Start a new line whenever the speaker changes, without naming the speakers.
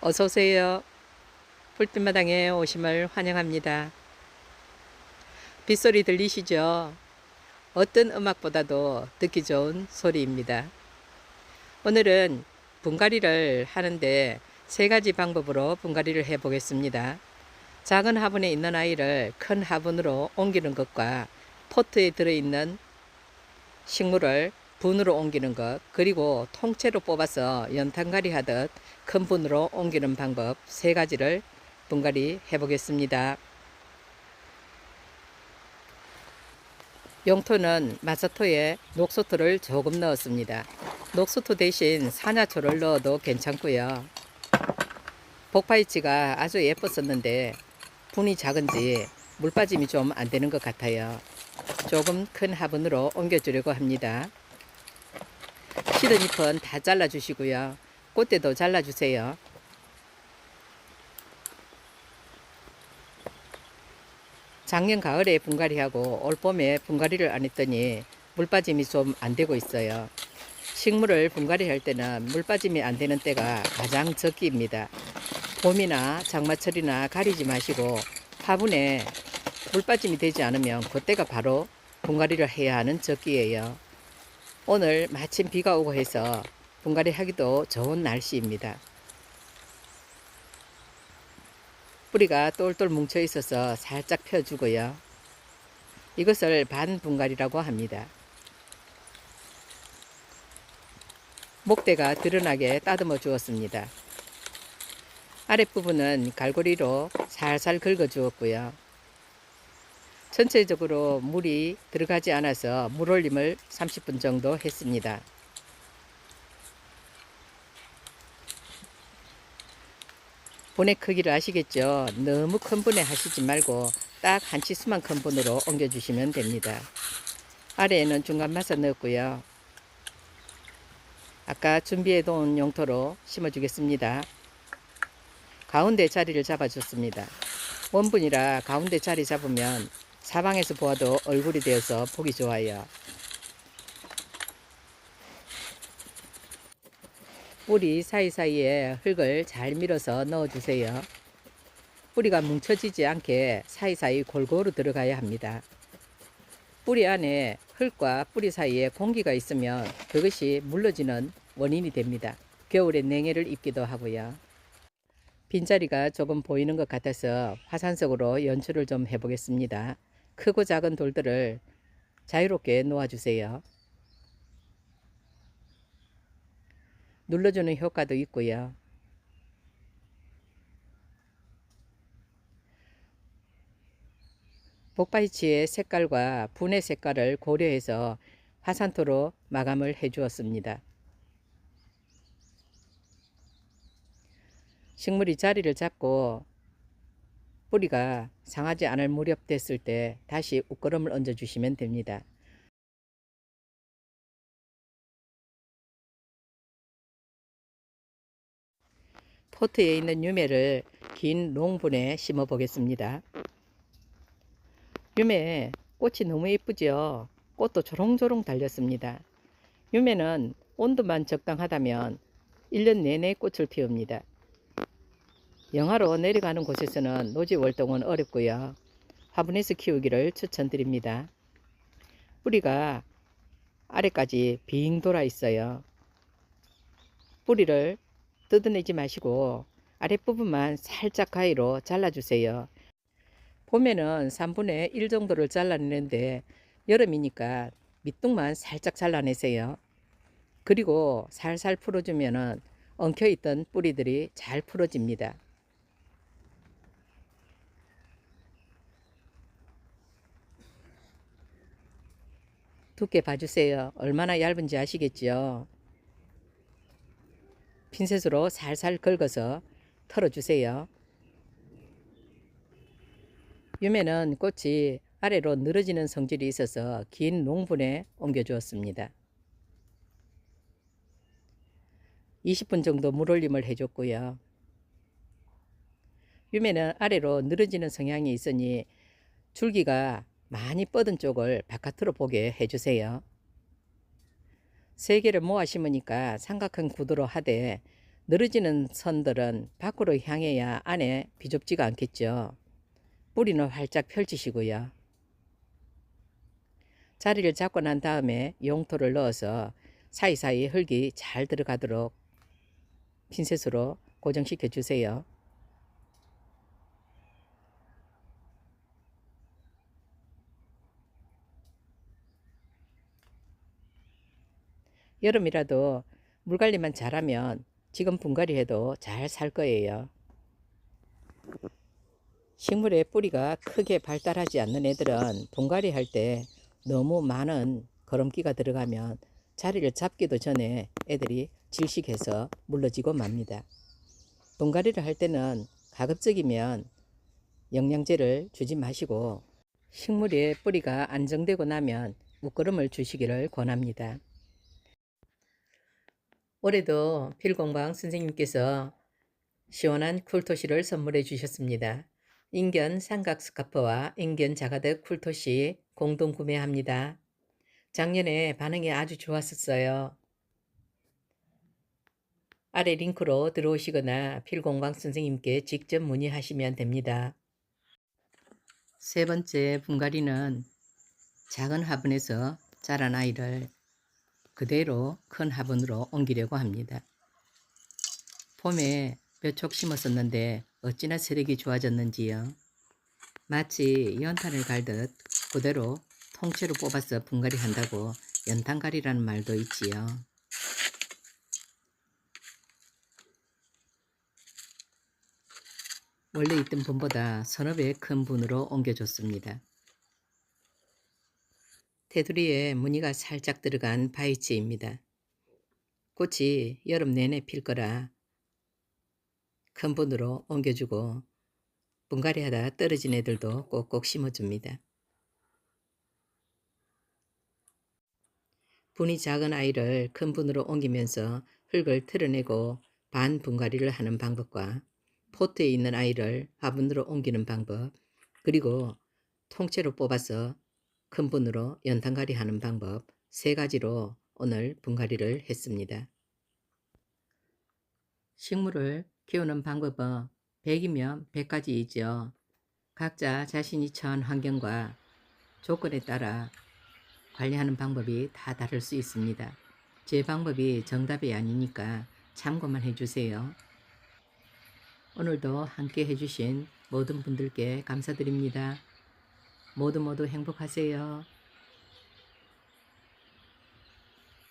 어서 오세요. 불빛마당에 오심을 환영합니다. 빗소리 들리시죠? 어떤 음악보다도 듣기 좋은 소리입니다. 오늘은 분갈이를 하는데 세 가지 방법으로 분갈이를 해 보겠습니다. 작은 화분에 있는 아이를 큰 화분으로 옮기는 것과 포트에 들어있는 식물을 분으로 옮기는 것, 그리고 통째로 뽑아서 연탄갈이 하듯 큰 분으로 옮기는 방법 세 가지를 분갈이 해 보겠습니다. 용토는 마사토에 녹소토를 조금 넣었습니다. 녹소토 대신 산야초를 넣어도 괜찮고요. 복파이치가 아주 예뻤었는데 분이 작은지 물 빠짐이 좀 안 되는 것 같아요. 조금 큰 화분으로 옮겨주려고 합니다. 시든 잎은 다 잘라주시고요. 꽃대도 잘라주세요. 작년 가을에 분갈이하고 올 봄에 분갈이를 안 했더니 물 빠짐이 좀 안 되고 있어요. 식물을 분갈이 할 때는 물 빠짐이 안 되는 때가 가장 적기입니다. 봄이나 장마철이나 가리지 마시고 화분에 물 빠짐이 되지 않으면 그때가 바로 분갈이를 해야 하는 적기예요. 오늘 마침 비가 오고 해서 분갈이 하기도 좋은 날씨입니다. 뿌리가 똘똘 뭉쳐 있어서 살짝 펴주고요. 이것을 반분갈이라고 합니다. 목대가 드러나게 따듬어 주었습니다. 아랫부분은 갈고리로 살살 긁어 주었고요. 전체적으로 물이 들어가지 않아서 물올림을 30분 정도 했습니다. 분의 크기를 아시겠죠? 너무 큰 분에 하시지 말고 딱 한 치수만 큰 분으로 옮겨주시면 됩니다. 아래에는 중간 마사 넣었고요. 아까 준비해 놓은 용토로 심어주겠습니다. 가운데 자리를 잡아줬습니다. 원분이라 가운데 자리 잡으면 사방에서 보아도 얼굴이 되어서 보기 좋아요. 뿌리 사이사이에 흙을 잘 밀어서 넣어주세요. 뿌리가 뭉쳐지지 않게 사이사이 골고루 들어가야 합니다. 뿌리 안에 흙과 뿌리 사이에 공기가 있으면 그것이 물러지는 원인이 됩니다. 겨울에 냉해를 입기도 하고요. 빈자리가 조금 보이는 것 같아서 화산석으로 연출을 좀 해보겠습니다. 크고 작은 돌들을 자유롭게 놓아주세요. 눌러주는 효과도 있고요. 복바이치의 색깔과 분의 색깔을 고려해서 화산토로 마감을 해 주었습니다. 식물이 자리를 잡고 뿌리가 상하지 않을 무렵 됐을 때 다시 웃거름을 얹어 주시면 됩니다. 포트에 있는 유매를 긴 롱분에 심어 보겠습니다. 유매 꽃이 너무 예쁘죠? 꽃도 조롱조롱 달렸습니다. 유매는 온도만 적당하다면 1년 내내 꽃을 피웁니다. 영하로 내려가는 곳에서는 노지 월동은 어렵고요. 화분에서 키우기를 추천드립니다. 뿌리가 아래까지 빙 돌아 있어요. 뿌리를 뜯어내지 마시고 아랫부분만 살짝 가위로 잘라주세요. 봄에는 3분의 1 정도를 잘라내는데 여름이니까 밑둥만 살짝 잘라내세요. 그리고 살살 풀어주면 엉켜있던 뿌리들이 잘 풀어집니다. 두께 봐주세요. 얼마나 얇은지 아시겠죠? 핀셋으로 살살 긁어서 털어주세요. 유매는 꽃이 아래로 늘어지는 성질이 있어서 긴 롱분에 옮겨 주었습니다. 20분 정도 물올림을 해줬고요. 유매는 아래로 늘어지는 성향이 있으니 줄기가 많이 뻗은 쪽을 바깥으로 보게 해주세요. 3개를 모아 심으니까 삼각형 구도로 하되 늘어지는 선들은 밖으로 향해야 안에 비좁지가 않겠죠. 뿌리는 활짝 펼치시고요. 자리를 잡고 난 다음에 용토를 넣어서 사이사이 흙이 잘 들어가도록 핀셋으로 고정시켜 주세요. 여름이라도 물관리만 잘하면 지금 분갈이 해도 잘 살 거예요. 식물의 뿌리가 크게 발달하지 않는 애들은 분갈이 할 때 너무 많은 거름기가 들어가면 자리를 잡기도 전에 애들이 질식해서 물러지고 맙니다. 분갈이를 할 때는 가급적이면 영양제를 주지 마시고 식물의 뿌리가 안정되고 나면 묶거름을 주시기를 권합니다. 올해도 필공방 선생님께서 시원한 쿨토시를 선물해 주셨습니다. 인견 삼각 스카프와 인견 자가드 쿨토시 공동 구매합니다. 작년에 반응이 아주 좋았었어요. 아래 링크로 들어오시거나 필공방 선생님께 직접 문의하시면 됩니다. 세 번째 분갈이는 작은 화분에서 자란 아이를 그대로 큰 화분으로 옮기려고 합니다. 봄에 몇 촉 심었었는데 어찌나 세력이 좋아졌는지요. 마치 연탄을 갈듯 그대로 통째로 뽑아서 분갈이 한다고 연탄갈이라는 말도 있지요. 원래 있던 분보다 서너 배 큰 분으로 옮겨줬습니다. 테두리에 무늬가 살짝 들어간 바이치입니다. 꽃이 여름 내내 필 거라 큰 분으로 옮겨주고 분갈이 하다 떨어진 애들도 꼭꼭 심어줍니다. 분이 작은 아이를 큰 분으로 옮기면서 흙을 털어내고 반 분갈이를 하는 방법과 포트에 있는 아이를 화분으로 옮기는 방법, 그리고 통째로 뽑아서 큰 분으로 연탄갈이 하는 방법 세 가지로 오늘 분갈이를 했습니다. 식물을 키우는 방법은 100이면 100가지이죠. 각자 자신이 처한 환경과 조건에 따라 관리하는 방법이 다 다를 수 있습니다. 제 방법이 정답이 아니니까 참고만 해주세요. 오늘도 함께 해주신 모든 분들께 감사드립니다. 모두 행복하세요.